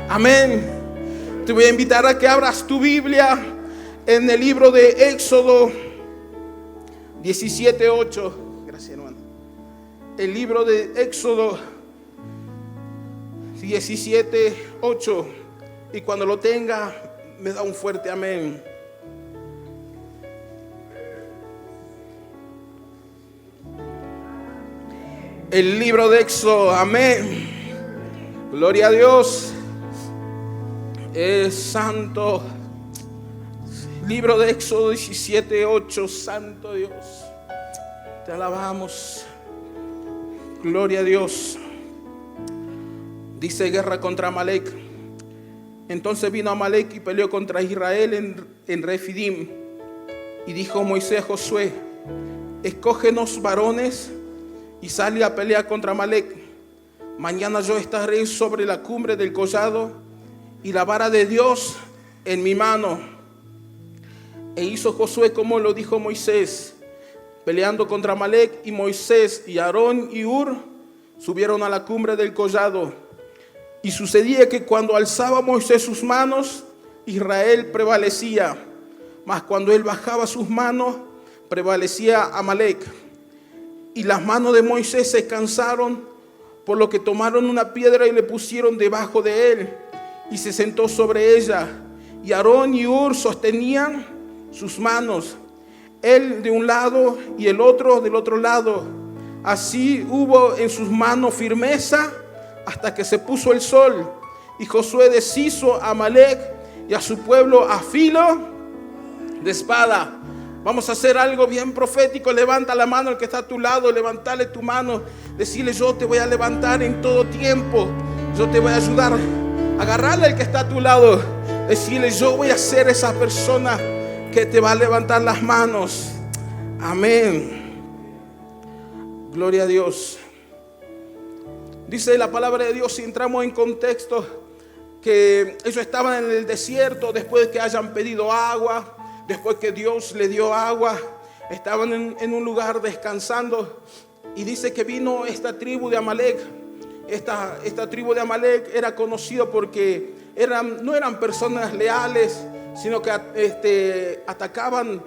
Amén. Te voy a invitar a que abras tu Biblia en el libro de Éxodo 17:8. Gracias, hermano. El libro de Éxodo 17:8. Y cuando lo tenga, me da un fuerte amén. El libro de Éxodo, amén. Gloria a Dios. Es santo. Libro de Éxodo 17:8. Santo Dios, te alabamos. Gloria a Dios. Dice: guerra contra Amalek. Entonces vino Amalek y peleó contra Israel en Refidim. Y dijo Moisés a Josué: escógenos varones y sale a pelear contra Amalek. Mañana yo estaré sobre la cumbre del collado y la vara de Dios en mi mano. E hizo Josué como lo dijo Moisés, peleando contra Amalek. Y Moisés y Aarón y Hur subieron a la cumbre del collado. Y sucedía que cuando alzaba Moisés sus manos, Israel prevalecía, mas cuando él bajaba sus manos, prevalecía Amalek. Y las manos de Moisés se cansaron, por lo que tomaron una piedra y le pusieron debajo de él, y se sentó sobre ella. Y Aarón y Hur sostenían sus manos, él de un lado y el otro del otro lado. Así hubo en sus manos firmeza hasta que se puso el sol. Y Josué deshizo a Amalek y a su pueblo a filo de espada. Vamos a hacer algo bien profético. Levanta la mano el que está a tu lado, levantale tu mano, decirle: yo te voy a levantar en todo tiempo, yo te voy a ayudar. Agarrarle al que está a tu lado, decirle: yo voy a ser esa persona que te va a levantar las manos. Amén. Gloria a Dios. Dice la palabra de Dios, si entramos en contexto, que ellos estaban en el desierto después de que hayan pedido agua. Después que Dios le dio agua, estaban en un lugar descansando. Y dice que vino esta tribu de Amalek. Esta tribu de Amalek era conocida porque no eran personas leales, sino que atacaban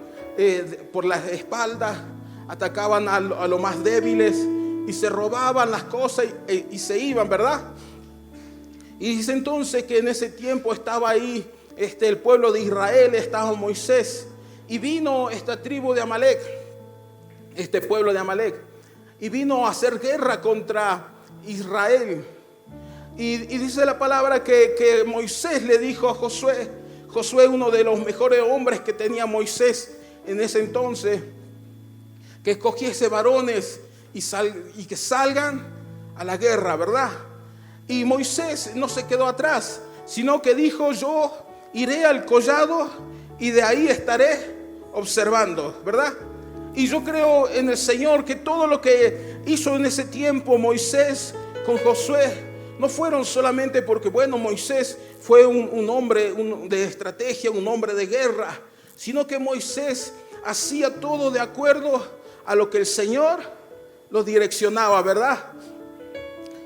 por las espaldas, atacaban a los más débiles y se robaban las cosas y se iban, ¿verdad? Y dice entonces que en ese tiempo estaba ahí el pueblo de Israel, estaba Moisés, y vino esta tribu de Amalek, este pueblo de Amalek, y vino a hacer guerra contra Israel. Y dice la palabra que Moisés le dijo a Josué, uno de los mejores hombres que tenía Moisés en ese entonces, que escogiese varones y que salgan a la guerra, ¿verdad? Y Moisés no se quedó atrás, sino que dijo: yo iré al collado y de ahí estaré observando, ¿verdad? Y yo creo en el Señor que todo lo que hizo en ese tiempo Moisés con Josué no fueron solamente porque, bueno, Moisés fue un hombre de estrategia, un hombre de guerra, sino que Moisés hacía todo de acuerdo a lo que el Señor lo direccionaba, ¿verdad?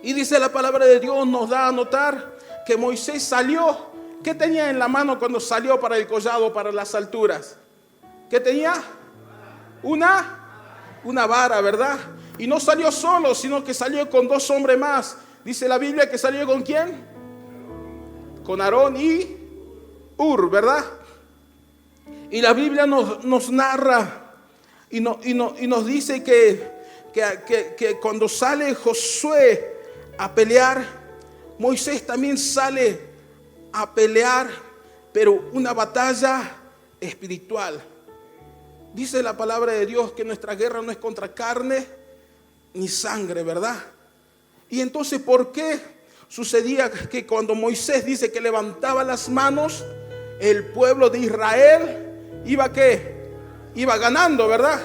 Y dice la palabra de Dios, nos da a notar que Moisés salió. ¿Qué tenía en la mano cuando salió para el collado, para las alturas? ¿Qué tenía? Una vara, ¿verdad? Y no salió solo, sino que salió con 2 hombres más. Dice la Biblia que salió ¿con quién? Con Aarón y Hur, ¿verdad? Y la Biblia nos narra y nos dice que cuando sale Josué a pelear, Moisés también sale a pelear, pero una batalla espiritual. Dice la palabra de Dios que nuestra guerra no es contra carne ni sangre, ¿verdad? Y entonces, ¿por qué sucedía que cuando Moisés dice que levantaba las manos, el pueblo de Israel iba ¿qué? Iba ganando, ¿verdad?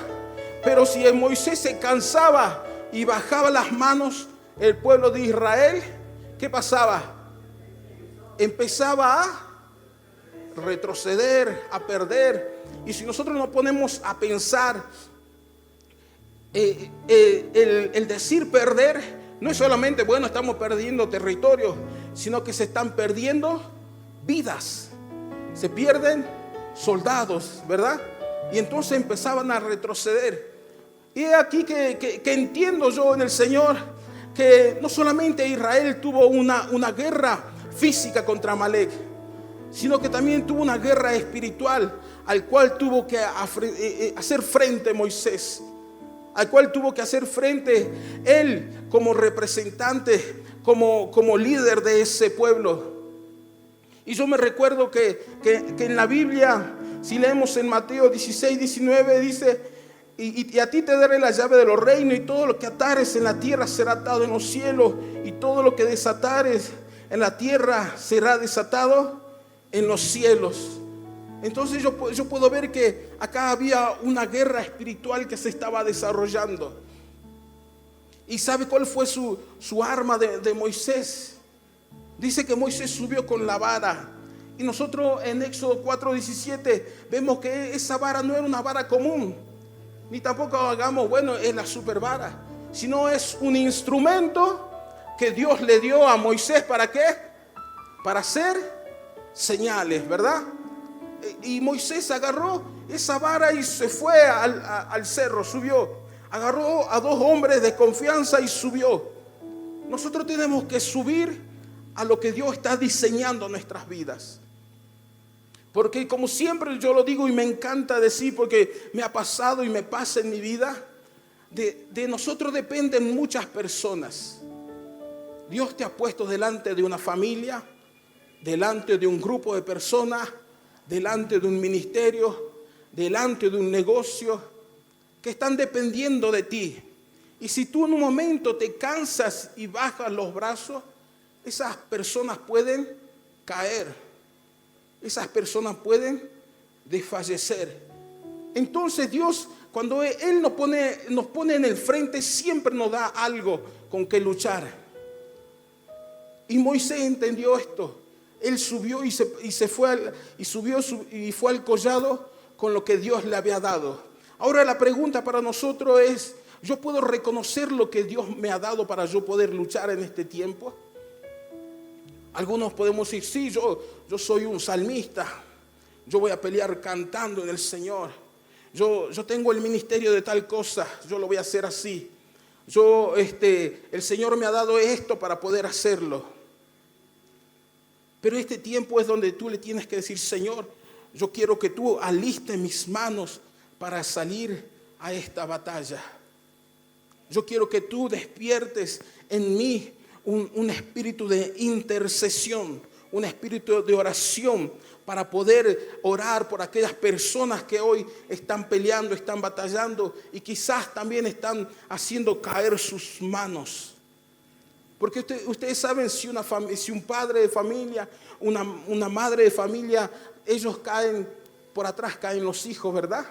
Pero si Moisés se cansaba y bajaba las manos, el pueblo de Israel, ¿qué pasaba? Empezaba a retroceder, a perder. Y si nosotros nos ponemos a pensar, el decir perder no es solamente, bueno, estamos perdiendo territorio. sino que se están perdiendo vidas. Se pierden soldados, ¿verdad? Y entonces empezaban a retroceder. Y es aquí que entiendo yo en el Señor que no solamente Israel tuvo una guerra física contra Amalek, sino que también tuvo una guerra espiritual al cual tuvo que hacer frente Moisés, al cual tuvo que hacer frente él como representante, como líder de ese pueblo. Y yo me recuerdo que en la Biblia, si leemos en Mateo 16, 19, dice: y a ti te daré la llave de los reinos, y todo lo que atares en la tierra será atado en los cielos, y todo lo que desatares en la tierra será desatado en los cielos. Entonces yo puedo ver que acá había una guerra espiritual que se estaba desarrollando. ¿Y sabe cuál fue su arma de Moisés? Dice que Moisés subió con la vara. Y nosotros en Éxodo 4:17 vemos que esa vara no era una vara común, ni tampoco hagamos, bueno, es la super vara, sino es un instrumento que Dios le dio a Moisés. ¿Para qué? Para hacer señales, ¿verdad? Y Moisés agarró esa vara y se fue al cerro, subió, agarró a 2 hombres de confianza y subió. Nosotros tenemos que subir a lo que Dios está diseñando en nuestras vidas. Porque como siempre yo lo digo y me encanta decir, porque me ha pasado y me pasa en mi vida, de nosotros dependen muchas personas. Dios te ha puesto delante de una familia, delante de un grupo de personas, delante de un ministerio, delante de un negocio, que están dependiendo de ti. Y si tú en un momento te cansas y bajas los brazos, esas personas pueden caer. Esas personas pueden desfallecer. Entonces Dios, cuando Él nos pone en el frente, siempre nos da algo con que luchar. Y Moisés entendió esto. Él subió y fue al collado con lo que Dios le había dado. Ahora la pregunta para nosotros es: ¿yo puedo reconocer lo que Dios me ha dado para yo poder luchar en este tiempo? Algunos podemos decir: sí, yo soy un salmista, yo voy a pelear cantando en el Señor, yo tengo el ministerio de tal cosa, yo lo voy a hacer así, el Señor me ha dado esto para poder hacerlo. Pero este tiempo es donde tú le tienes que decir: Señor, yo quiero que tú alistes mis manos para salir a esta batalla. Yo quiero que tú despiertes en mí un espíritu de intercesión, un espíritu de oración, para poder orar por aquellas personas que hoy están peleando, están batallando y quizás también están haciendo caer sus manos. Porque ustedes saben, si un padre de familia, una madre de familia, ellos caen por atrás, caen los hijos, ¿verdad?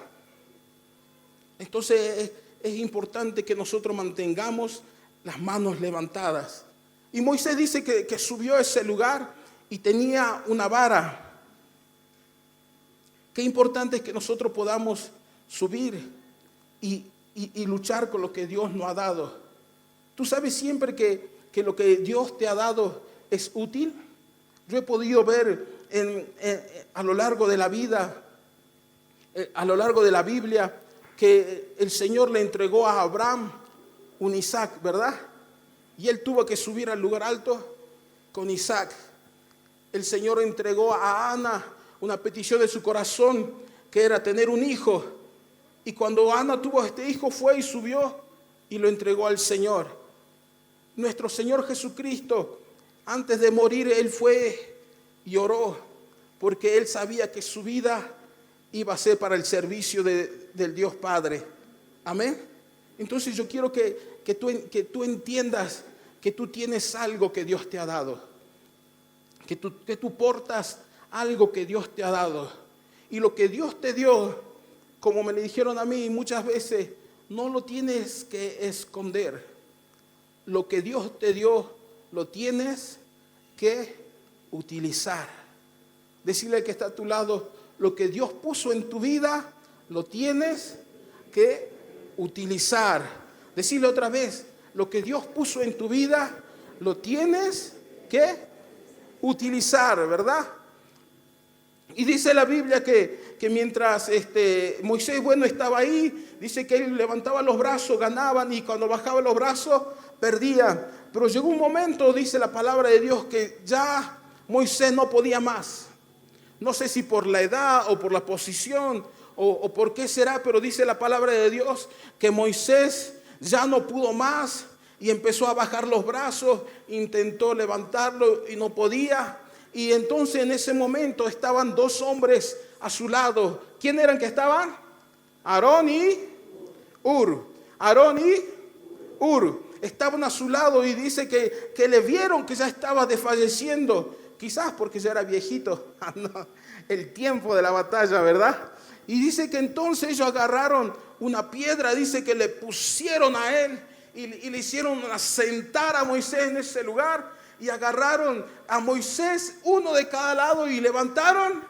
Entonces es importante que nosotros mantengamos las manos levantadas. Y Moisés dice que subió a ese lugar y tenía una vara. Qué importante es que nosotros podamos subir y luchar con lo que Dios nos ha dado. Tú sabes siempre que lo que Dios te ha dado es útil. Yo he podido ver a lo largo de la vida, a lo largo de la Biblia, que el Señor le entregó a Abraham un Isaac, ¿verdad? Y él tuvo que subir al lugar alto con Isaac. El Señor entregó a Ana una petición de su corazón, que era tener un hijo. Y cuando Ana tuvo este hijo, fue y subió y lo entregó al Señor. Nuestro Señor Jesucristo, antes de morir, Él fue y oró, porque Él sabía que su vida iba a ser para el servicio del Dios Padre. Amén. Entonces yo quiero que tú entiendas que tú tienes algo que Dios te ha dado, que tú portas algo que Dios te ha dado. Y lo que Dios te dio, como me le dijeron a mí muchas veces, no lo tienes que esconder. Lo que Dios te dio, lo tienes que utilizar. Decirle al que está a tu lado: lo que Dios puso en tu vida, lo tienes que utilizar. Decirle otra vez: lo que Dios puso en tu vida, lo tienes que utilizar, ¿verdad? Y dice la Biblia que mientras Moisés, estaba ahí, dice que él levantaba los brazos, ganaban, y cuando bajaba los brazos, perdía. Pero llegó un momento, dice la palabra de Dios, que ya Moisés no podía más. No sé si por la edad o por la posición o por qué será, pero dice la palabra de Dios que Moisés ya no pudo más y empezó a bajar los brazos, intentó levantarlo y no podía. Y entonces en ese momento estaban dos hombres a su lado. ¿Quién eran que estaban? Aarón y Hur. Aarón y Hur estaban a su lado, y dice que le vieron que ya estaba desfalleciendo. Quizás porque ya era viejito. El tiempo de la batalla, ¿verdad? Y dice que entonces ellos agarraron una piedra, dice que le pusieron a él y le hicieron sentar a Moisés en ese lugar. Y agarraron a Moisés, uno de cada lado, y levantaron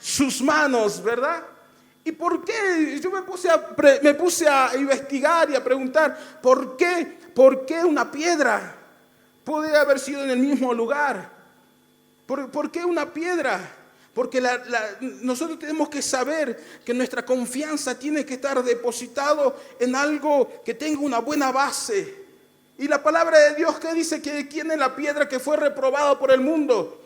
sus manos, ¿verdad? ¿Y por qué? Yo me puse a investigar y a preguntar, ¿por qué una piedra puede haber sido en el mismo lugar? ¿Por qué una piedra? Porque nosotros tenemos que saber que nuestra confianza tiene que estar depositado en algo que tenga una buena base. Y la palabra de Dios, ¿qué dice? Que ¿quién es la piedra que fue reprobada por el mundo?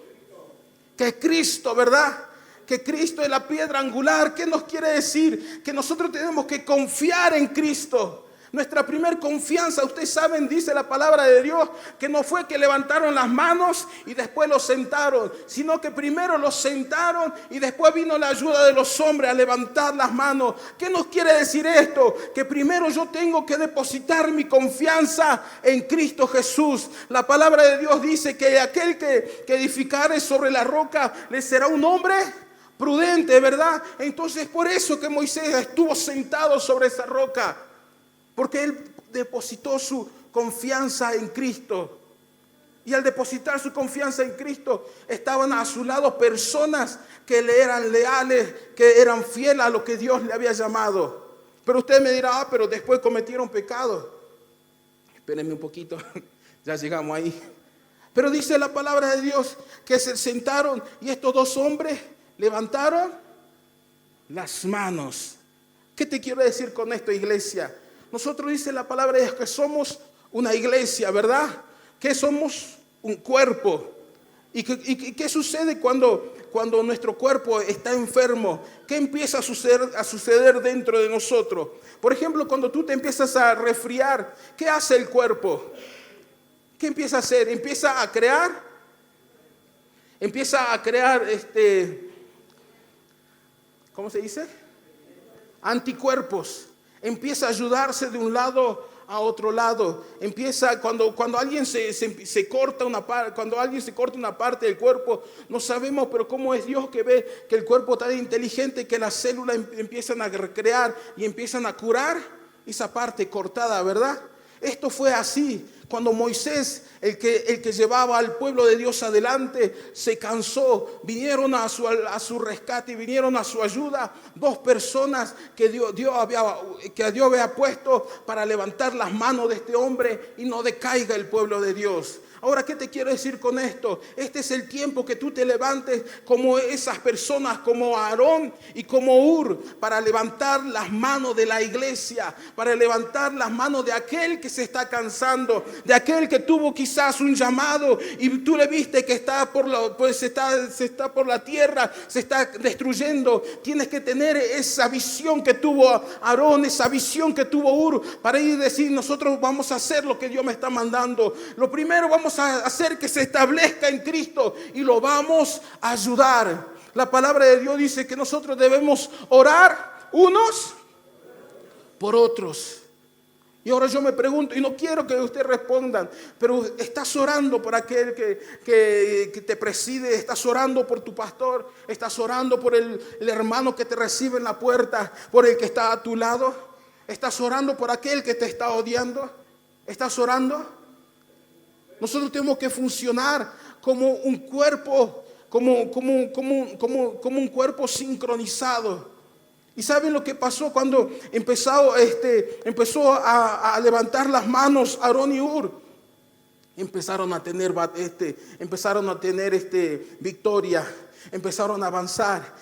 Que es Cristo, ¿verdad? Que Cristo es la piedra angular. ¿Qué nos quiere decir? Que nosotros tenemos que confiar en Cristo. Nuestra primer confianza, ustedes saben, dice la palabra de Dios, que no fue que levantaron las manos y después los sentaron, sino que primero los sentaron y después vino la ayuda de los hombres a levantar las manos. ¿Qué nos quiere decir esto? Que primero yo tengo que depositar mi confianza en Cristo Jesús. La palabra de Dios dice que aquel que edificare sobre la roca le será un hombre prudente, ¿verdad? Entonces por eso que Moisés estuvo sentado sobre esa roca. Porque él depositó su confianza en Cristo. Y al depositar su confianza en Cristo, estaban a su lado personas que le eran leales, que eran fieles a lo que Dios le había llamado. Pero usted me dirá, pero después cometieron pecado. Espérenme un poquito, ya llegamos ahí. Pero dice la palabra de Dios que se sentaron y estos dos hombres levantaron las manos. ¿Qué te quiero decir con esto, iglesia? Nosotros, dice la palabra de Dios, que somos una iglesia, ¿verdad? Que somos un cuerpo. ¿Y qué sucede cuando nuestro cuerpo está enfermo? ¿Qué empieza a suceder dentro de nosotros? Por ejemplo, cuando tú te empiezas a resfriar, ¿qué hace el cuerpo? ¿Qué empieza a hacer? Empieza a crear ¿cómo se dice? Anticuerpos. Empieza a ayudarse de un lado a otro lado. Empieza cuando alguien se corta una parte, cuando alguien se corta una parte del cuerpo, no sabemos, pero cómo es Dios que ve que el cuerpo está tan inteligente que las células empiezan a recrear y empiezan a curar esa parte cortada, ¿verdad? Esto fue así. Cuando Moisés, el que llevaba al pueblo de Dios adelante, se cansó, vinieron a su rescate, vinieron a su ayuda dos personas que Dios había puesto para levantar las manos de este hombre y no decaiga el pueblo de Dios. Ahora, ¿qué te quiero decir con esto? Este es el tiempo que tú te levantes como esas personas, como Aarón y como Hur, para levantar las manos de la iglesia, para levantar las manos de aquel que se está cansando, de aquel que tuvo quizás un llamado y tú le viste que está se está por la tierra, se está destruyendo. Tienes que tener esa visión que tuvo Aarón, esa visión que tuvo Hur, para ir y decir: nosotros vamos a hacer lo que Dios me está mandando. Lo primero, vamos a hacer que se establezca en Cristo y lo vamos a ayudar. La palabra de Dios dice que nosotros debemos orar unos por otros. Y ahora yo me pregunto, y no quiero que ustedes respondan, pero estás orando por aquel que te preside, estás orando por tu pastor, estás orando por el hermano que te recibe en la puerta, por el que está a tu lado, estás orando por aquel que te está odiando, estás orando. Nosotros tenemos que funcionar como un cuerpo, como un cuerpo sincronizado. ¿Y saben lo que pasó cuando empezó a levantar las manos Aarón y Hur? empezaron a tener victoria. Empezaron a avanzar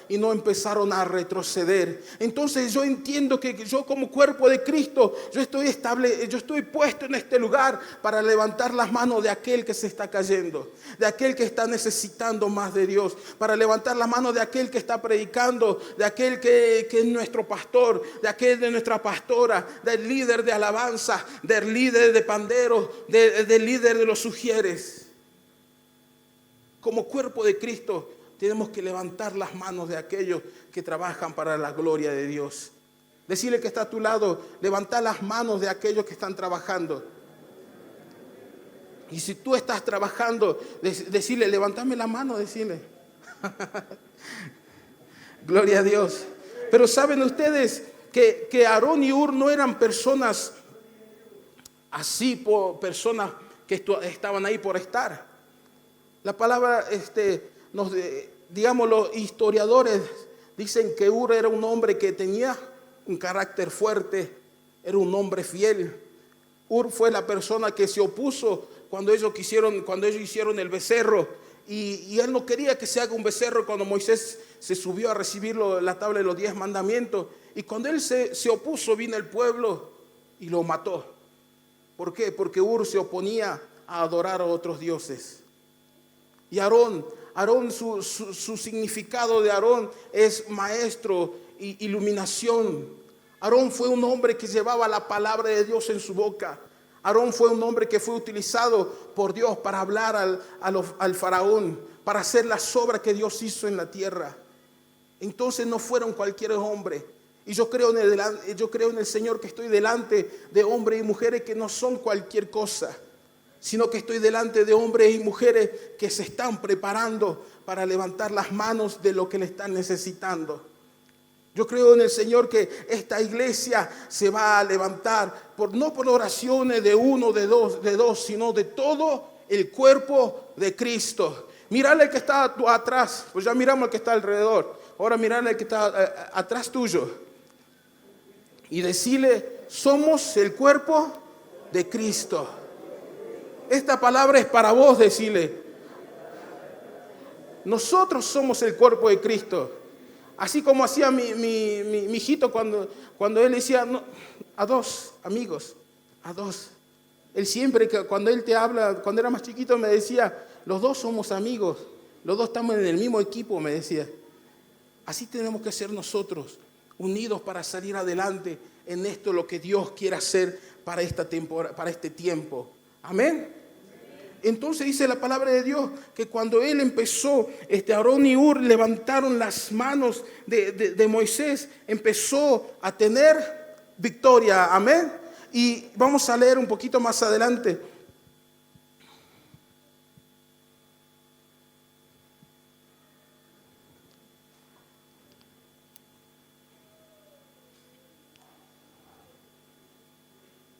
y no empezaron a retroceder. Entonces yo entiendo que yo como cuerpo de Cristo, yo estoy puesto en este lugar para levantar las manos de aquel que se está cayendo, de aquel que está necesitando más de Dios, para levantar las manos de aquel que está predicando, de aquel que es nuestro pastor, de aquel de nuestra pastora, del líder de alabanza, del líder de panderos, del líder de los sugieres. Como cuerpo de Cristo tenemos que levantar las manos de aquellos que trabajan para la gloria de Dios. Decirle que está a tu lado, levanta las manos de aquellos que están trabajando. Y si tú estás trabajando, decirle, levántame la mano, decirle. Gloria a Dios. Pero saben ustedes que Aarón y Hur no eran personas así, personas que estaban ahí por estar. La palabra, digamos, los historiadores dicen que Hur era un hombre que tenía un carácter fuerte, era un hombre fiel. Hur fue la persona que se opuso cuando ellos hicieron el becerro, y él no quería que se haga un becerro cuando Moisés se subió a recibir la tabla de los 10 mandamientos. Y cuando él se opuso, vino el pueblo y lo mató. ¿Por qué? Porque Hur se oponía a adorar a otros dioses. Y Aarón, su significado de Aarón es maestro y iluminación. Aarón fue un hombre que llevaba la palabra de Dios en su boca. Aarón fue un hombre que fue utilizado por Dios para hablar al faraón, para hacer las obras que Dios hizo en la tierra. Entonces no fueron cualquier hombre. Y yo creo en el Señor, que estoy delante de hombres y mujeres que no son cualquier cosa, sino que estoy delante de hombres y mujeres que se están preparando para levantar las manos de lo que le están necesitando. Yo creo en el Señor que esta iglesia se va a levantar, no por oraciones de uno, de dos, sino de todo el cuerpo de Cristo. Mírale al que está atrás, pues ya miramos al que está alrededor. Ahora mírale al que está atrás tuyo y decirle, somos el cuerpo de Cristo. Esta palabra es para vos, decirle. Nosotros somos el cuerpo de Cristo. Así como hacía mi hijito cuando él decía, no, a dos amigos, a dos. Él siempre, cuando él te habla, cuando era más chiquito, me decía, los dos somos amigos, los dos estamos en el mismo equipo, me decía. Así tenemos que ser nosotros, unidos para salir adelante en esto, lo que Dios quiere hacer para esta temporada, para este tiempo. Amén. Entonces dice la palabra de Dios que cuando él empezó, Aarón y Hur levantaron las manos de Moisés, empezó a tener victoria. Amén. Y vamos a leer un poquito más adelante.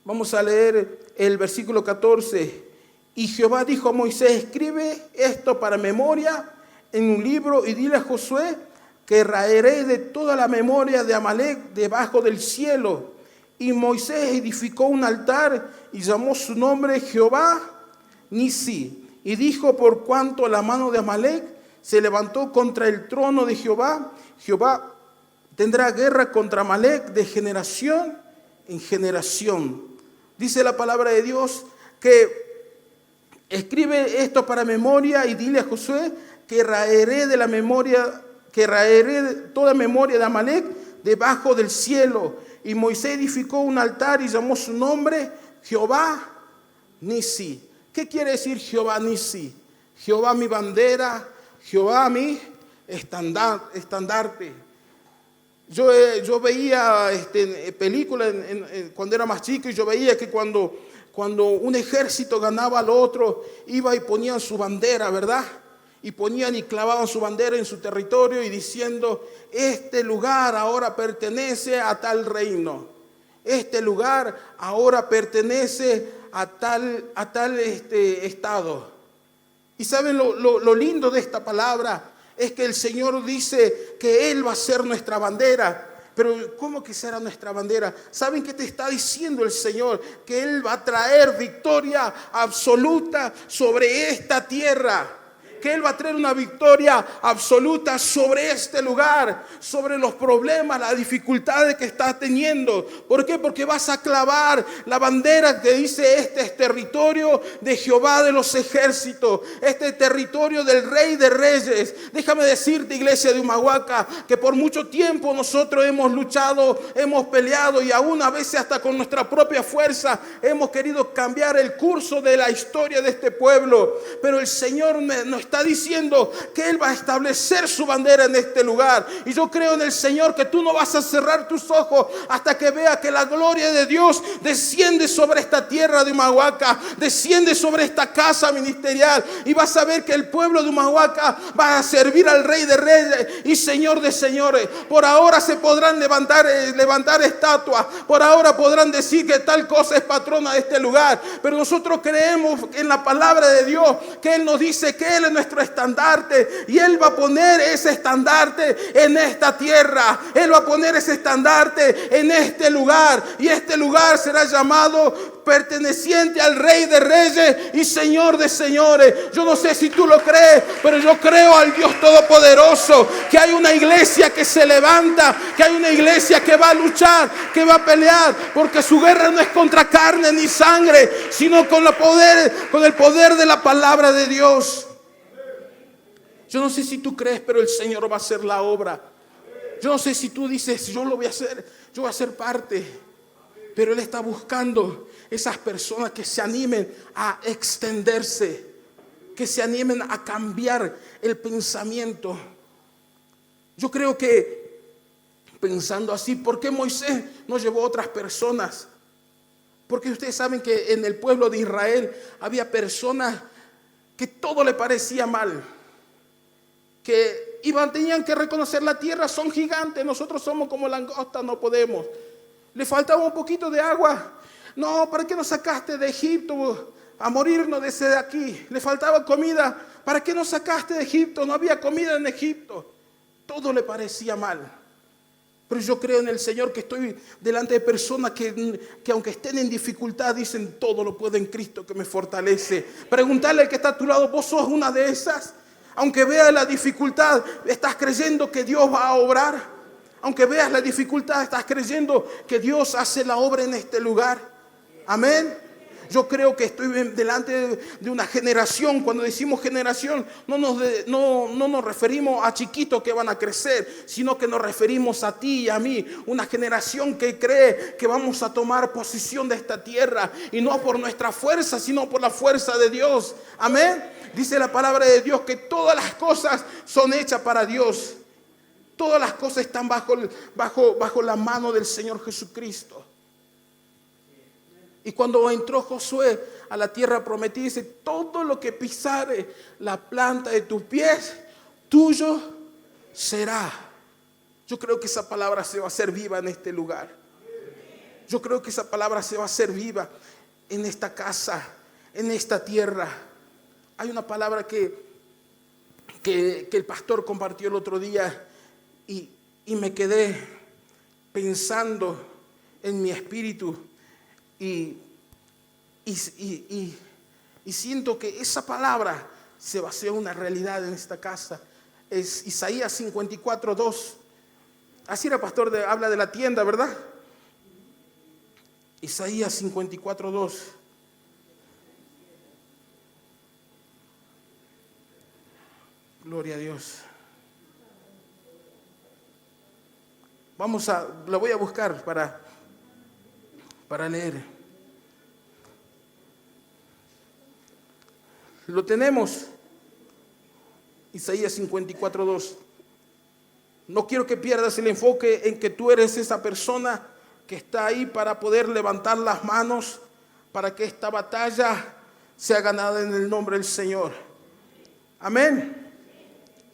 Vamos a leer el versículo 14. Y Jehová dijo a Moisés, escribe esto para memoria en un libro y dile a Josué que raeré de toda la memoria de Amalek debajo del cielo. Y Moisés edificó un altar y llamó su nombre Jehová Nisi. Y dijo, por cuanto la mano de Amalek se levantó contra el trono de Jehová, Jehová tendrá guerra contra Amalek de generación en generación. Dice la palabra de Dios que escribe esto para memoria y dile a Josué que raeré toda memoria de Amalek debajo del cielo. Y Moisés edificó un altar y llamó su nombre Jehová Nisi. ¿Qué quiere decir Jehová Nisi? Jehová mi bandera, Jehová mi estandarte. Yo veía películas cuando era más chico, y yo veía que cuando un ejército ganaba al otro, iba y ponían su bandera, ¿verdad? Y ponían y clavaban su bandera en su territorio y diciendo, este lugar ahora pertenece a tal reino. Este lugar ahora pertenece a tal estado. Y saben lo lindo de esta palabra es que el Señor dice que Él va a ser nuestra bandera. Pero ¿cómo que será nuestra bandera? ¿Saben qué te está diciendo el Señor? Que Él va a traer victoria absoluta sobre esta tierra. Que Él va a traer una victoria absoluta sobre este lugar, sobre los problemas, las dificultades que estás teniendo. ¿Por qué? Porque vas a clavar la bandera que dice: este es territorio de Jehová de los ejércitos, este es territorio del Rey de Reyes. Déjame decirte, iglesia de Humahuaca, que por mucho tiempo nosotros hemos luchado, hemos peleado, y aún a veces hasta con nuestra propia fuerza hemos querido cambiar el curso de la historia de este pueblo. Pero el Señor nos está diciendo que Él va a establecer su bandera en este lugar. Y yo creo en el Señor que tú no vas a cerrar tus ojos hasta que veas que la gloria de Dios desciende sobre esta tierra de Humahuaca, desciende sobre esta casa ministerial, y vas a ver que el pueblo de Humahuaca va a servir al Rey de Reyes y Señor de Señores. Por ahora se podrán levantar estatuas, por ahora podrán decir que tal cosa es patrona de este lugar, pero nosotros creemos en la palabra de Dios, que Él nos dice que Él es nuestro estandarte, y Él va a poner ese estandarte en esta tierra. Él va a poner ese estandarte en este lugar, y este lugar será llamado perteneciente al Rey de Reyes y Señor de Señores. Yo no sé si tú lo crees, pero yo creo al Dios Todopoderoso, que hay una iglesia que se levanta, que hay una iglesia que va a luchar, que va a pelear, porque su guerra no es contra carne ni sangre, sino con el poder de la palabra de Dios. Yo no sé si tú crees, pero el Señor va a hacer la obra. Yo no sé si tú dices: yo lo voy a hacer, yo voy a ser parte. Pero Él está buscando esas personas que se animen a extenderse, que se animen a cambiar el pensamiento. Yo creo que, pensando así, ¿por qué Moisés no llevó a otras personas? Porque ustedes saben que en el pueblo de Israel había personas que todo le parecía mal, que tenían que reconocer: la tierra son gigantes, nosotros somos como langostas, no podemos. Le faltaba un poquito de agua. No, ¿para qué nos sacaste de Egipto a morirnos desde aquí? Le faltaba comida. ¿Para qué nos sacaste de Egipto? No había comida en Egipto. Todo le parecía mal. Pero yo creo en el Señor, que estoy delante de personas que aunque estén en dificultad, dicen: todo lo puedo en Cristo que me fortalece. Preguntarle al que está a tu lado: ¿vos sos una de esas? Aunque veas la dificultad, ¿estás creyendo que Dios va a obrar? Aunque veas la dificultad, ¿estás creyendo que Dios hace la obra en este lugar? Amén. Yo creo que estoy delante de una generación. Cuando decimos generación, no nos referimos a chiquitos que van a crecer, sino que nos referimos a ti y a mí. Una generación que cree que vamos a tomar posesión de esta tierra, y no por nuestra fuerza, sino por la fuerza de Dios. Amén. Dice la palabra de Dios que todas las cosas son hechas para Dios. Todas las cosas están bajo la mano del Señor Jesucristo. Y cuando entró Josué a la tierra prometida, dice: todo lo que pisare la planta de tus pies, tuyo será. Yo creo que esa palabra se va a hacer viva en este lugar. Yo creo que esa palabra se va a hacer viva en esta casa, en esta tierra. Hay una palabra que el pastor compartió el otro día, y me quedé pensando en mi espíritu, y siento que esa palabra se va a hacer una realidad en esta casa. Es Isaías 54:2. Así era, pastor, habla de la tienda, ¿verdad? Isaías 54:2. Gloria a Dios. Lo voy a buscar para leer. Lo tenemos. Isaías 54:2. No quiero que pierdas el enfoque en que tú eres esa persona que está ahí para poder levantar las manos para que esta batalla sea ganada en el nombre del Señor. Amén.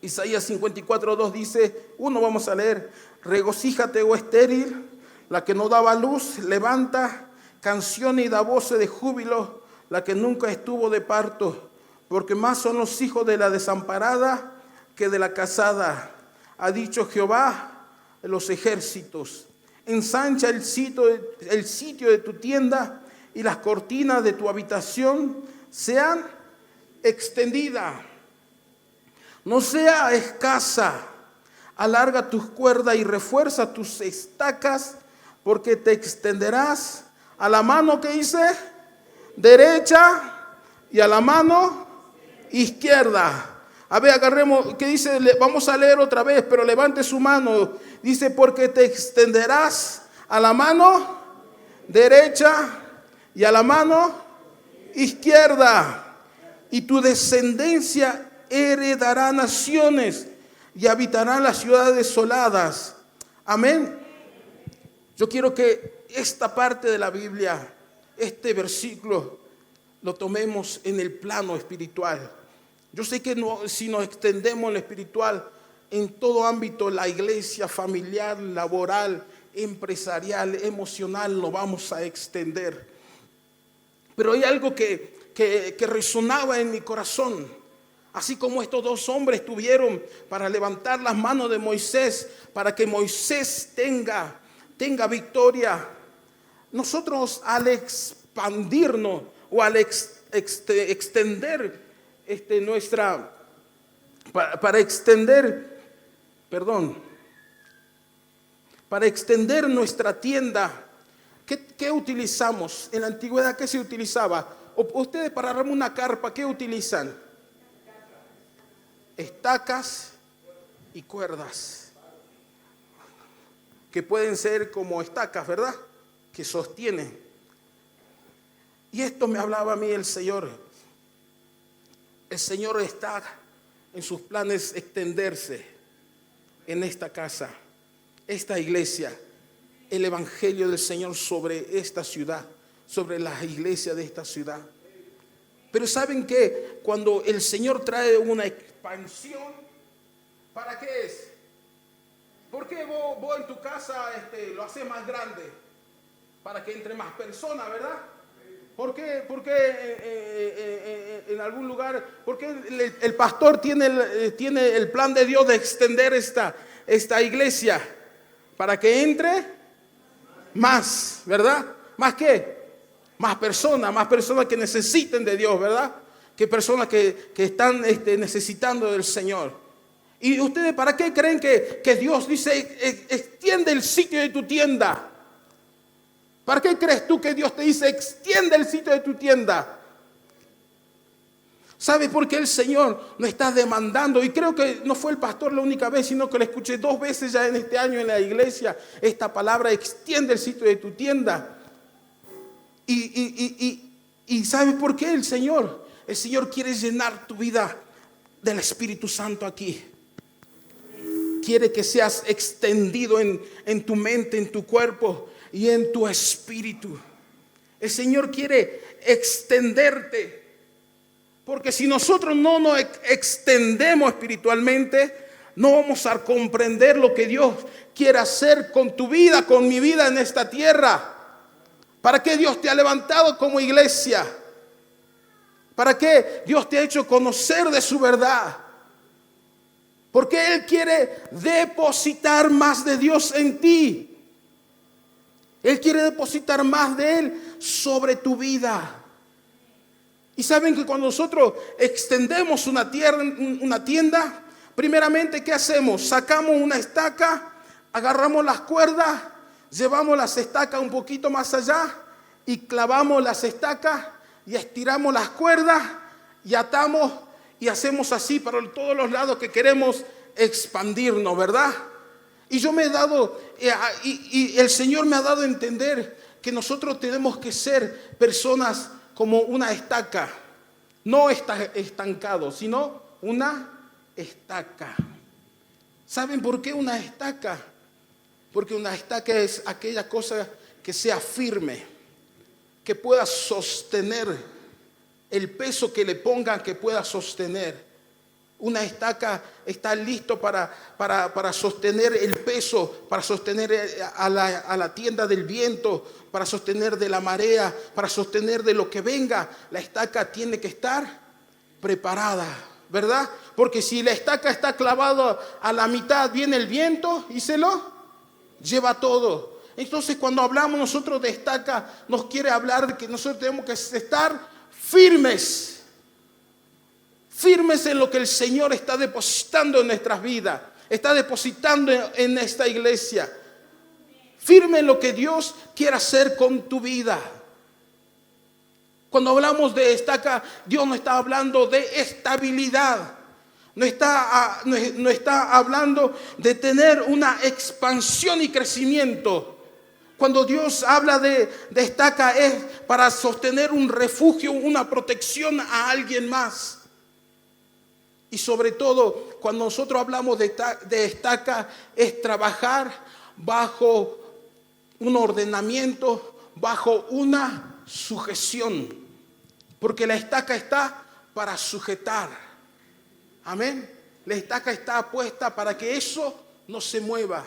Isaías 54:2 dice, vamos a leer: regocíjate, oh estéril, la que no daba luz, levanta canciones y da voces de júbilo, la que nunca estuvo de parto, porque más son los hijos de la desamparada que de la casada. Ha dicho Jehová, de los ejércitos. Ensancha el sitio de tu tienda y las cortinas de tu habitación sean extendidas. No sea escasa. Alarga tus cuerdas y refuerza tus estacas, porque te extenderás a la mano que dice derecha y a la mano izquierda. A ver, agarremos, ¿qué dice? Vamos a leer otra vez, pero levante su mano. Dice, porque te extenderás a la mano derecha y a la mano izquierda, y tu descendencia heredará naciones y habitarán las ciudades desoladas. Amén. Yo quiero que esta parte de la Biblia, este versículo, lo tomemos en el plano espiritual. Yo sé que si nos extendemos en lo espiritual, en todo ámbito, la iglesia, familiar, laboral, empresarial, emocional, lo vamos a extender. Pero hay algo que resonaba en mi corazón. Así como estos dos hombres tuvieron para levantar las manos de Moisés, para que Moisés tenga victoria. Nosotros al expandirnos o al extender para extender nuestra tienda, ¿qué utilizamos? En la antigüedad, ¿qué se utilizaba? Ustedes para armar una carpa, ¿qué utilizan? Estacas y cuerdas, que pueden ser como estacas, ¿verdad? Que sostienen. Y esto me hablaba a mí el Señor. El Señor está en sus planes extenderse en esta casa, esta iglesia, el evangelio del Señor sobre esta ciudad, sobre las iglesias de esta ciudad. Pero ¿saben qué? Cuando el Señor trae una expansión, ¿para qué es? ¿Por qué vos en tu casa lo haces más grande? Para que entre más personas, ¿verdad? ¿Por qué en algún lugar, por qué el pastor tiene el plan de Dios de extender esta iglesia? Para que entre más, ¿verdad? ¿Más qué? Más personas que necesiten de Dios, ¿verdad? Que personas que están necesitando del Señor. ¿Y ustedes para qué creen que Dios dice extiende el sitio de tu tienda? ¿Para qué crees tú que Dios te dice extiende el sitio de tu tienda? ¿Sabes por qué el Señor nos está demandando? Y creo que no fue el pastor la única vez, sino que le escuché 2 veces ya en este año en la iglesia esta palabra, extiende el sitio de tu tienda. Y ¿sabes por qué el Señor? El Señor quiere llenar tu vida del Espíritu Santo aquí. Quiere que seas extendido en tu mente, en tu cuerpo y en tu espíritu. El Señor quiere extenderte. Porque si nosotros no nos extendemos espiritualmente, no vamos a comprender lo que Dios quiere hacer con tu vida, con mi vida en esta tierra. ¿Para qué Dios te ha levantado como iglesia? ¿Para qué Dios te ha hecho conocer de su verdad? Porque Él quiere depositar más de Dios en ti. Él quiere depositar más de Él sobre tu vida. Y saben que cuando nosotros extendemos una tienda, primeramente, ¿qué hacemos? Sacamos una estaca, agarramos las cuerdas, llevamos las estacas un poquito más allá y clavamos las estacas y estiramos las cuerdas y atamos y hacemos así para todos los lados que queremos expandirnos, ¿verdad? Y yo me he dado, y el Señor me ha dado a entender que nosotros tenemos que ser personas como una estaca, no estancado, sino una estaca. ¿Saben por qué una estaca? Porque una estaca es aquella cosa que sea firme, que pueda sostener el peso que le pongan, que pueda sostener. Una estaca está listo para sostener el peso, para sostener a la tienda del viento, para sostener de la marea, para sostener de lo que venga. La estaca tiene que estar preparada, ¿verdad? Porque si la estaca está clavada a la mitad, viene el viento y se lo lleva todo. Entonces cuando hablamos nosotros de estaca, nos quiere hablar de que nosotros tenemos que estar firmes. Firmes en lo que el Señor está depositando en nuestras vidas, está depositando en esta iglesia. Firme en lo que Dios quiere hacer con tu vida. Cuando hablamos de estaca, Dios no está hablando de estabilidad. No está hablando de tener una expansión y crecimiento. Cuando Dios habla de estaca es para sostener un refugio, una protección a alguien más. Y sobre todo, cuando nosotros hablamos de estaca, es trabajar bajo un ordenamiento, bajo una sujeción. Porque la estaca está para sujetar. Amén. La estaca está puesta para que eso no se mueva.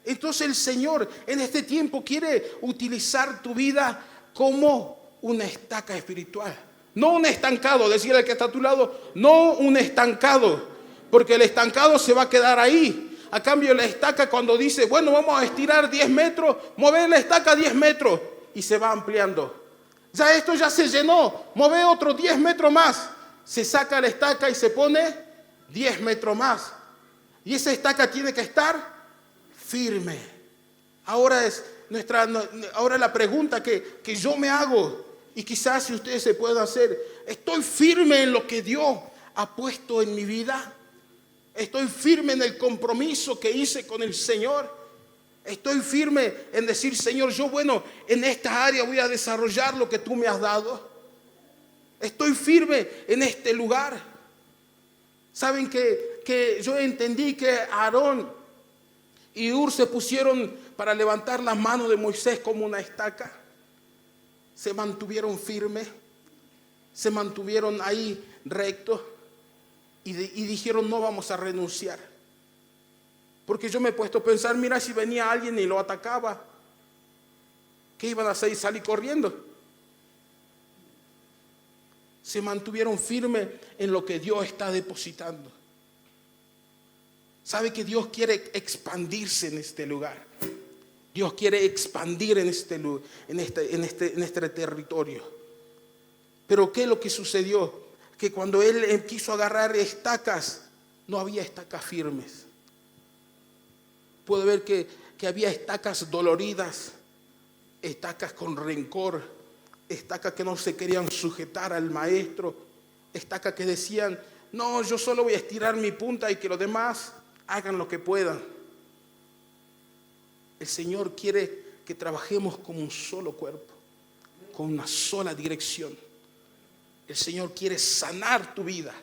Entonces el Señor en este tiempo quiere utilizar tu vida como una estaca espiritual. No un estancado, decirle al que está a tu lado, no un estancado, porque el estancado se va a quedar ahí. A cambio la estaca, cuando dice, bueno, vamos a estirar 10 metros, mover la estaca 10 metros y se va ampliando. Ya esto ya se llenó, mueve otros 10 metros más, se saca la estaca y se pone 10 metros más. Y esa estaca tiene que estar firme. Ahora la pregunta que yo me hago, y quizás si ustedes se puedan hacer, ¿estoy firme en lo que Dios ha puesto en mi vida? ¿Estoy firme en el compromiso que hice con el Señor? ¿Estoy firme en decir, Señor, yo en esta área voy a desarrollar lo que tú me has dado? ¿Estoy firme en este lugar? ¿Saben que yo entendí que Aarón y Hur se pusieron para levantar las manos de Moisés como una estaca? Se mantuvieron firmes, se mantuvieron ahí rectos y dijeron, no vamos a renunciar. Porque yo me he puesto a pensar, mira, si venía alguien y lo atacaba, ¿qué iban a hacer? Salir corriendo. Se mantuvieron firmes en lo que Dios está depositando. ¿Sabe que Dios quiere expandirse en este lugar? Dios quiere expandir en este territorio. Pero ¿qué es lo que sucedió? Que cuando Él quiso agarrar estacas, no había estacas firmes. Puedo ver que había estacas doloridas, estacas con rencor, estacas que no se querían sujetar al maestro, estacas que decían, no, yo solo voy a estirar mi punta y que los demás hagan lo que puedan. El Señor quiere que trabajemos como un solo cuerpo, con una sola dirección. El Señor quiere sanar tu vida.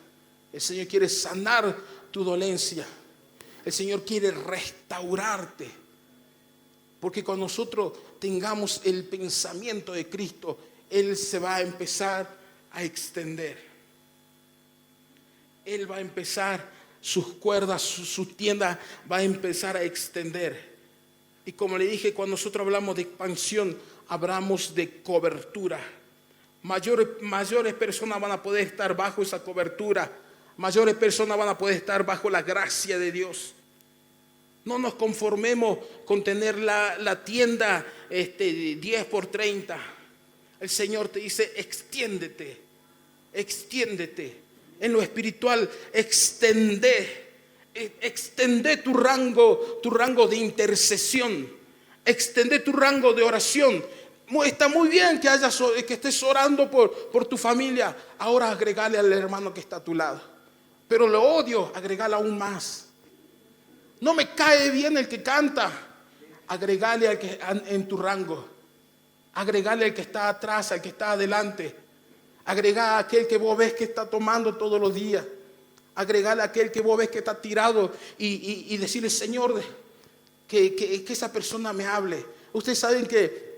El Señor quiere sanar tu dolencia. El Señor quiere restaurarte. Porque cuando nosotros tengamos el pensamiento de Cristo, Él se va a empezar a extender. Él va a empezar, sus cuerdas, su tienda va a empezar a extender. Y como le dije, cuando nosotros hablamos de expansión, hablamos de cobertura. Mayores personas van a poder estar bajo esa cobertura. Mayores personas van a poder estar bajo la gracia de Dios. No nos conformemos con tener la tienda 10 por 30. El Señor te dice, extiéndete. En lo espiritual, extende tu rango de intercesión. Extende tu rango de oración. Está muy bien que estés orando por tu familia. Ahora agregale al hermano que está a tu lado. Pero lo odio, agregale aún más. No me cae bien el que canta. Agregale al que en tu rango. Agregale al que está atrás, al que está adelante. Agrega a aquel que vos ves que está tomando todos los días. Agregale a aquel que vos ves que está tirado y decirle, Señor, que esa persona me hable. Ustedes saben que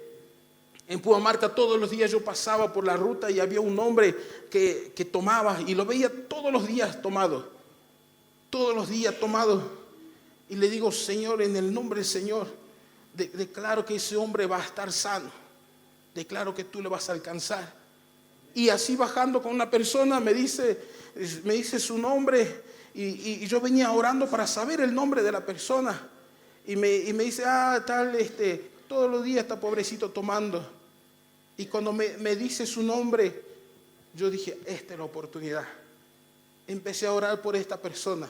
en Pumamarca todos los días yo pasaba por la ruta y había un hombre que tomaba y lo veía todos los días tomado. Todos los días tomado. Y le digo, Señor, en el nombre del Señor, declaro que ese hombre va a estar sano. Declaro que tú le vas a alcanzar. Y así bajando con una persona me dice su nombre y yo venía orando para saber el nombre de la persona. y me dice, todos los días está pobrecito tomando. Y cuando me dice su nombre, yo dije, esta es la oportunidad. Empecé a orar por esta persona.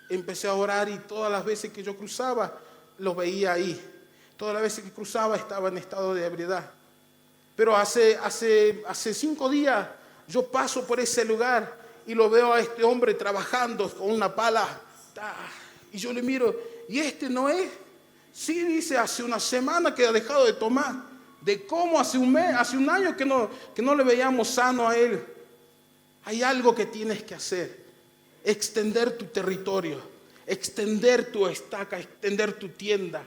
Empecé a orar y todas las veces que yo cruzaba, lo veía ahí. Todas las veces que cruzaba estaba en estado de ebriedad. Pero hace 5 días yo paso por ese lugar y lo veo a este hombre trabajando con una pala. Y yo le miro, ¿y este no es? Sí, dice, hace una semana que ha dejado de tomar. ¿De cómo? Hace un año que no le veíamos sano a él. Hay algo que tienes que hacer. Extender tu territorio, extender tu estaca, extender tu tienda.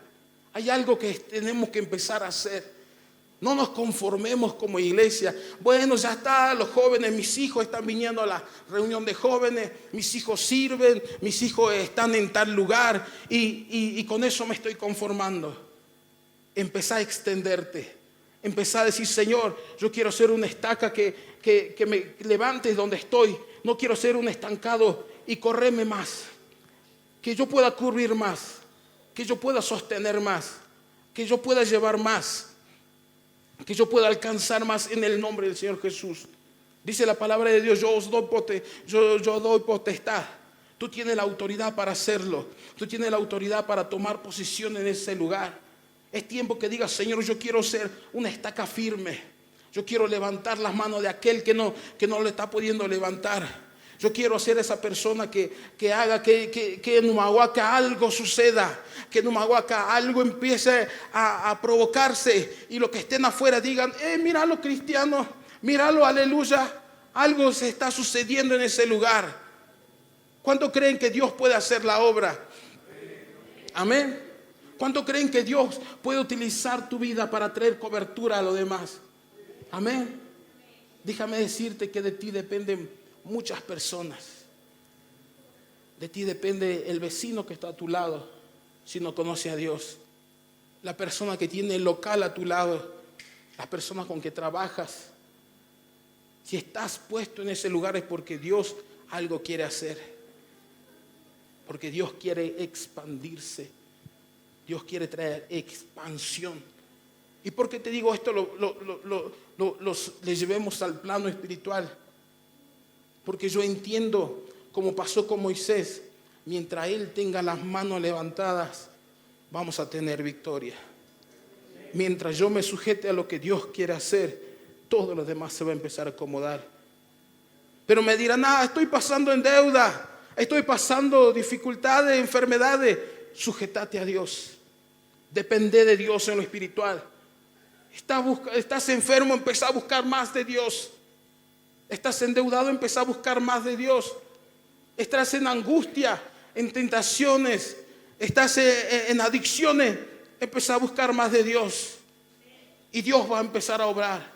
Hay algo que tenemos que empezar a hacer. No nos conformemos como iglesia. Bueno, ya está, los jóvenes, mis hijos están viniendo a la reunión de jóvenes, mis hijos sirven, mis hijos están en tal lugar y con eso me estoy conformando. Empezá a extenderte. Empezá a decir, Señor, yo quiero ser una estaca que me levantes donde estoy. No quiero ser un estancado y correrme más. Que yo pueda cubrir más. Que yo pueda sostener más. Que yo pueda llevar más. Que yo pueda alcanzar más en el nombre del Señor Jesús. Dice la palabra de Dios, yo doy potestad. Tú tienes la autoridad para hacerlo. Tú tienes la autoridad para tomar posición en ese lugar. Es tiempo que digas, Señor, yo quiero ser una estaca firme. Yo quiero levantar las manos de aquel que no le está pudiendo levantar. Yo quiero ser esa persona que haga que en Humahuaca algo suceda. Que en Humahuaca algo empiece a provocarse. Y los que estén afuera digan, míralo cristiano, míralo, aleluya. Algo se está sucediendo en ese lugar. ¿Cuánto creen que Dios puede hacer la obra? Amén. ¿Cuánto creen que Dios puede utilizar tu vida para traer cobertura a los demás? Amén. Déjame decirte que de ti dependen muchas personas. De ti depende el vecino que está a tu lado, si no conoce a Dios. La persona que tiene el local a tu lado, las personas con que trabajas. Si estás puesto en ese lugar es porque Dios algo quiere hacer. Porque Dios quiere expandirse. Dios quiere traer expansión. ¿Y por qué te digo esto? Le llevemos al plano espiritual. Porque yo entiendo, como pasó con Moisés, mientras él tenga las manos levantadas, vamos a tener victoria. Mientras yo me sujete a lo que Dios quiere hacer, todo lo demás se va a empezar a acomodar. Pero me dirán, estoy pasando en deuda, estoy pasando dificultades, enfermedades. Sujétate a Dios. Depende de Dios en lo espiritual. Estás enfermo, empezá a buscar más de Dios. Estás endeudado, empezá a buscar más de Dios. Estás en angustia, en tentaciones, estás en adicciones, empezá a buscar más de Dios. Y Dios va a empezar a obrar.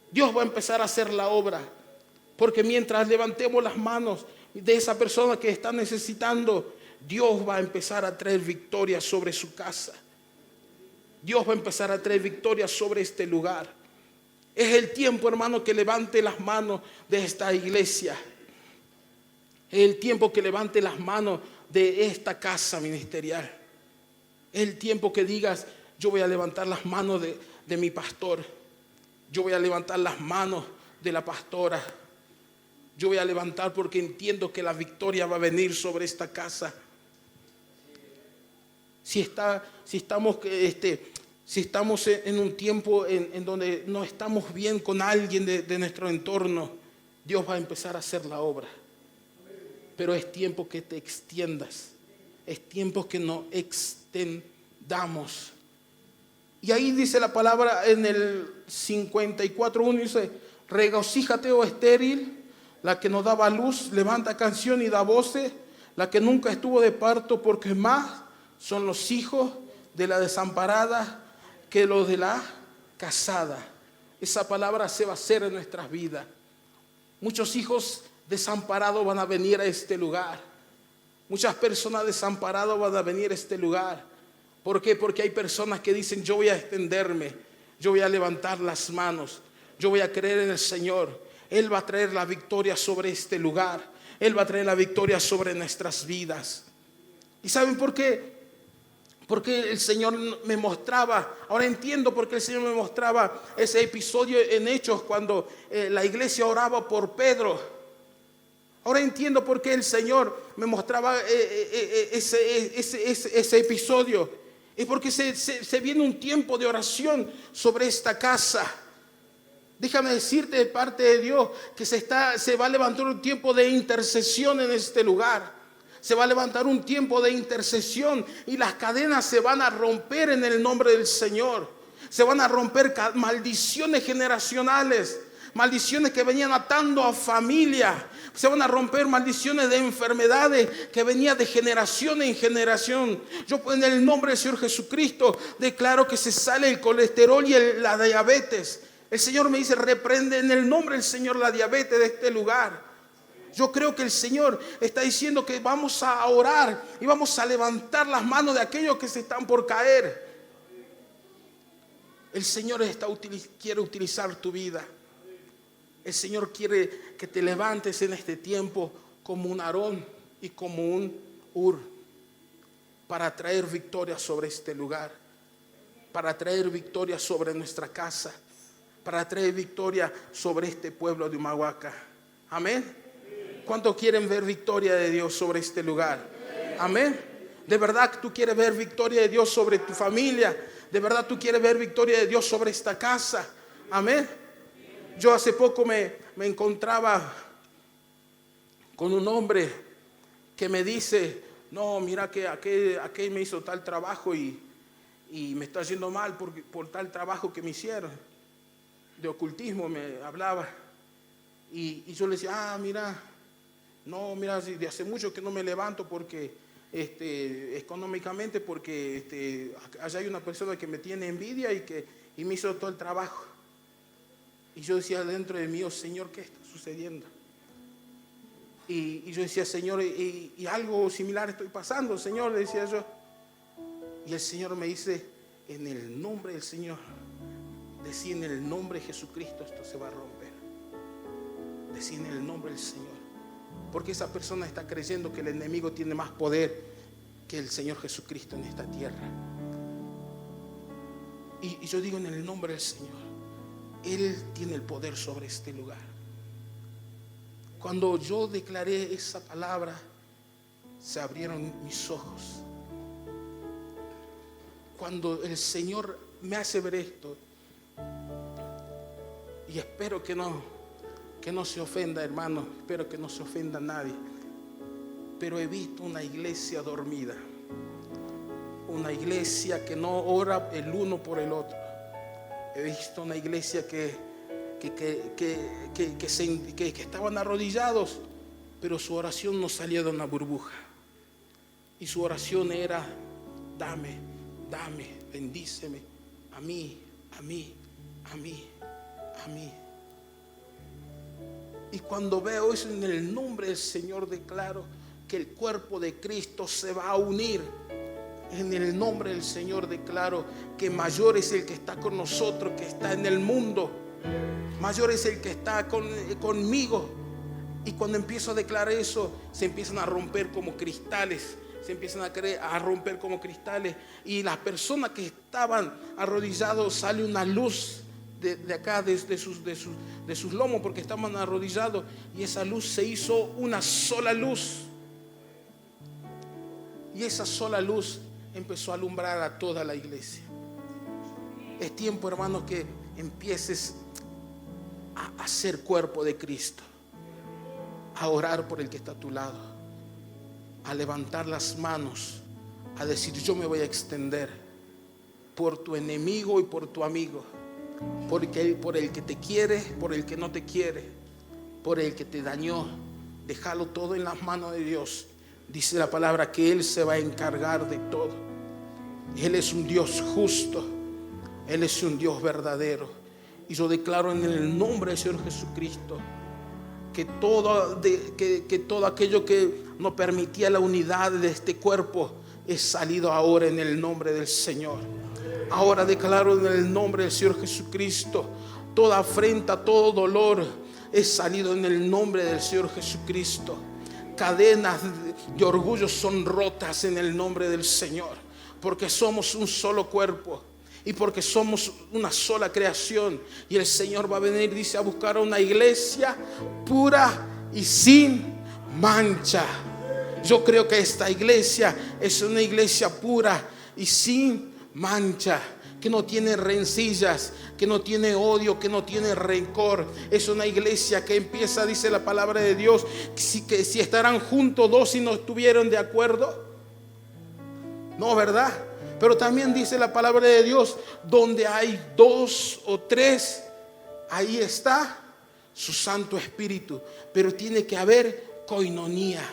Dios va a empezar a hacer la obra. Porque mientras levantemos las manos de esa persona que está necesitando, Dios va a empezar a traer victoria sobre su casa. Dios va a empezar a traer victoria sobre este lugar. Es el tiempo, hermano, que levante las manos de esta iglesia. Es el tiempo que levante las manos de esta casa ministerial. Es el tiempo que digas, yo voy a levantar las manos de mi pastor. Yo voy a levantar las manos de la pastora. Yo voy a levantar porque entiendo que la victoria va a venir sobre esta casa. Si estamos en un tiempo en donde no estamos bien con alguien de nuestro entorno, Dios va a empezar a hacer la obra. Pero es tiempo que te extiendas. Es tiempo que nos extendamos. Y ahí dice la palabra en el 54:1, dice, regocíjate, oh estéril, la que no daba luz, levanta canción y da voces, la que nunca estuvo de parto, porque más son los hijos de la desamparada que los de la casada. Esa palabra se va a hacer en nuestras vidas. Muchos hijos desamparados van a venir a este lugar. Muchas personas desamparadas van a venir a este lugar. ¿Por qué? Porque hay personas que dicen, yo voy a extenderme, yo voy a levantar las manos, yo voy a creer en el Señor. Él va a traer la victoria sobre este lugar. Él va a traer la victoria sobre nuestras vidas. ¿Y saben por qué? Porque el Señor me mostraba, ahora entiendo por qué el Señor me mostraba ese episodio en Hechos cuando la iglesia oraba por Pedro. Ahora entiendo por qué el Señor me mostraba ese episodio. Es porque se viene un tiempo de oración sobre esta casa. Déjame decirte de parte de Dios que se va a levantar un tiempo de intercesión en este lugar. Se va a levantar un tiempo de intercesión y las cadenas se van a romper en el nombre del Señor. Se van a romper maldiciones generacionales, maldiciones que venían atando a familia. Se van a romper maldiciones de enfermedades que venían de generación en generación. Yo en el nombre del Señor Jesucristo declaro que se sale el colesterol y la diabetes. El Señor me dice, reprende en el nombre del Señor la diabetes de este lugar. Yo creo que el Señor está diciendo que vamos a orar y vamos a levantar las manos de aquellos que se están por caer. El Señor quiere utilizar tu vida. El Señor quiere que te levantes en este tiempo como un Aarón y como un Hur para traer victoria sobre este lugar, para traer victoria sobre nuestra casa, para traer victoria sobre este pueblo de Humahuaca. Amén. ¿Cuántos quieren ver victoria de Dios sobre este lugar? Amén. ¿De verdad tú quieres ver victoria de Dios sobre tu familia? ¿De verdad tú quieres ver victoria de Dios sobre esta casa? Amén. Yo hace poco me encontraba con un hombre que me dice, no, mira que aquel me hizo tal trabajo y me está yendo mal por tal trabajo que me hicieron. De ocultismo me hablaba. Y yo le decía, mira, de hace mucho que no me levanto porque económicamente, porque allá hay una persona que me tiene envidia y me hizo todo el trabajo. Y yo decía dentro de mí, Señor, ¿qué está sucediendo? Y yo decía, Señor, y algo similar estoy pasando, Señor, le decía yo. Y el Señor me dice, en el nombre del Señor, decí en el nombre de Jesucristo, esto se va a romper. Decí en el nombre del Señor. Porque esa persona está creyendo que el enemigo tiene más poder que el Señor Jesucristo en esta tierra. Y yo digo en el nombre del Señor, Él tiene el poder sobre este lugar. Cuando yo declaré esa palabra, se abrieron mis ojos. Cuando el Señor me hace ver esto, y espero que no se ofenda, hermano, espero que no se ofenda a nadie, pero he visto una iglesia dormida, una iglesia que no ora el uno por el otro. He visto una iglesia que estaban arrodillados, pero su oración no salía de una burbuja, y su oración era, dame, bendíceme, a mí. Y cuando veo eso en el nombre del Señor, declaro que el cuerpo de Cristo se va a unir. En el nombre del Señor declaro que mayor es el que está con nosotros, que está en el mundo. Mayor es el que está conmigo. Y cuando empiezo a declarar eso, se empiezan a romper como cristales. Se empiezan a romper como cristales. Y las personas que estaban arrodillados, sale una luz de acá, de sus lomos, porque estaban arrodillados, y esa luz se hizo una sola luz, y esa sola luz empezó a alumbrar a toda la iglesia. Es tiempo, hermanos, que empieces a ser cuerpo de Cristo, a orar por el que está a tu lado, a levantar las manos, a decir, yo me voy a extender por tu enemigo y por tu amigo, porque por el que te quiere, por el que no te quiere, por el que te dañó. Déjalo todo en las manos de Dios. Dice la palabra que Él se va a encargar de todo. Él es un Dios justo, Él es un Dios verdadero. Y yo declaro en el nombre del Señor Jesucristo que todo aquello que no permitía la unidad de este cuerpo es salido ahora en el nombre del Señor. Ahora declaro en el nombre del Señor Jesucristo, toda afrenta, todo dolor es salido en el nombre del Señor Jesucristo. Cadenas de orgullo son rotas en el nombre del Señor. porque somos un solo cuerpo y porque somos una sola creación. Y el Señor va a venir, dice, a buscar a una iglesia pura y sin mancha. Yo creo que esta iglesia es una iglesia pura y sin mancha, que no tiene rencillas, que no tiene odio, que no tiene rencor. Es una iglesia que empieza, dice la palabra de Dios, que si estarán juntos dos y no estuvieron de acuerdo. No, ¿verdad? Pero también dice la palabra de Dios, donde hay 2 o 3, ahí está su Santo Espíritu. Pero tiene que haber coinonía.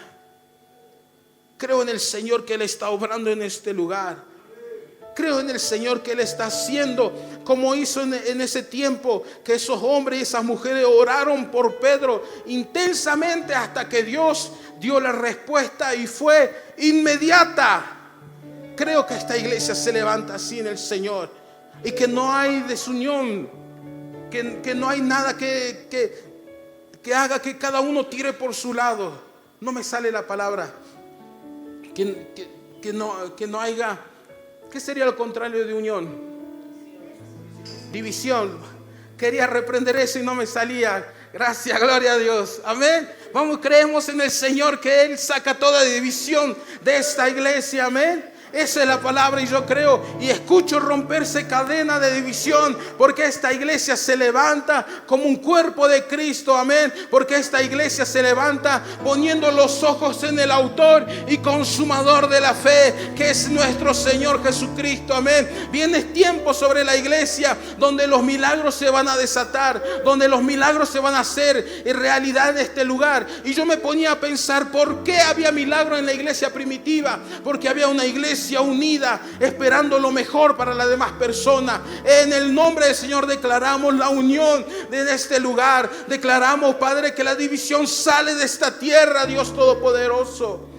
Creo en el Señor que Él está obrando en este lugar. Creo en el Señor que Él está haciendo como hizo en ese tiempo, que esos hombres y esas mujeres oraron por Pedro intensamente hasta que Dios dio la respuesta y fue inmediata. Creo que esta iglesia se levanta así en el Señor y que no hay desunión, que no hay nada que haga que cada uno tire por su lado. No me sale la palabra. Que no haya. ¿Qué sería lo contrario de unión? División. Quería reprender eso y no me salía. Gracias, gloria a Dios. Amén. Vamos, creemos en el Señor que Él saca toda división de esta iglesia. Amén. Esa es la palabra y yo creo y escucho romperse cadena de división, porque esta iglesia se levanta como un cuerpo de Cristo, amén, porque esta iglesia se levanta poniendo los ojos en el autor y consumador de la fe, que es nuestro Señor Jesucristo, amén. Viene tiempo sobre la iglesia donde los milagros se van a desatar, donde los milagros se van a hacer en realidad en este lugar. Y yo me ponía a pensar, ¿por qué había milagros en la iglesia primitiva? Porque había una iglesia unida, esperando lo mejor para las demás personas. En el nombre del Señor declaramos la unión de este lugar. Declaramos, Padre, que la división sale de esta tierra, Dios Todopoderoso.